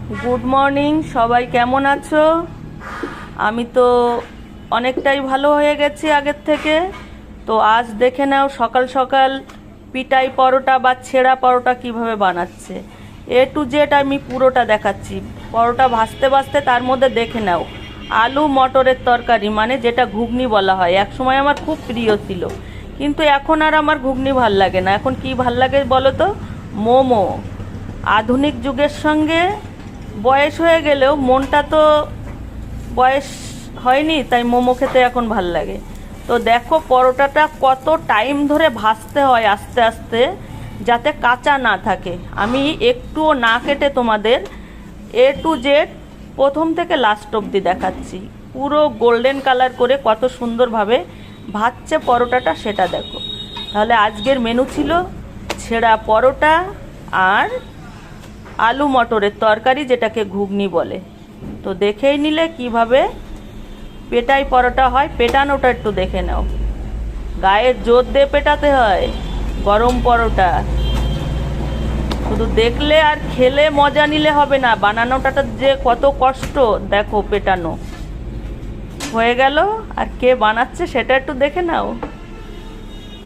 Good morning, সবাই কেমন আছো? আমি তো অনেকটাই ভালো হয়ে গেছি আগের থেকে। তো আজ দেখে নাও সকাল সকাল পিটাই পরোটা বা ছেঁড়া পরোটা কিভাবে বানাচ্ছে। A to Z আমি পুরোটা দেখাচ্ছি। পরোটা ভাজতে ভাজতে তার মধ্যে দেখে নাও আলু মটরের তরকারি, মানে যেটা ঘুগনি বলা হয়। এক সময় আমার খুব প্রিয় ছিল, কিন্তু এখন আর আমার ঘুগনি ভাল লাগে না। এখন কি ভাল লাগে বলো তো? মোমো। আধুনিক যুগের সঙ্গে বয়স হয়ে গেলেও মনটা তো বয়স হয়নি, তাই মোমো খেতে এখন ভাল লাগে। তো দেখো পরোটাটা কত টাইম ধরে ভাজতে হয় আস্তে আস্তে, যাতে কাঁচা না থাকে। আমি একটুও না কেটে তোমাদের A to Z প্রথম থেকে লাস্ট অবধি দেখাচ্ছি। পুরো গোল্ডেন কালার করে কত সুন্দরভাবে ভাজছে পরোটাটা, সেটা দেখো। তাহলে আজকের মেনু ছিল ছেঁড়া পরোটা আর আলু মটরের তরকারি, যেটাকে ঘুগনি বলে। তো দেখেই নিলে কিভাবে পেটাই পরোটা হয়, পেটানোটা একটু দেখে নাও। গায়ের জোর দিয়ে পেটাতে হয় গরম পরোটা। শুধু দেখলে আর খেলে মজা নিলে হবে না, বানানোটা যে কত কষ্ট দেখো। পেটানো হয়ে গেল, আর কে বানাচ্ছে সেটা একটু দেখে নাও।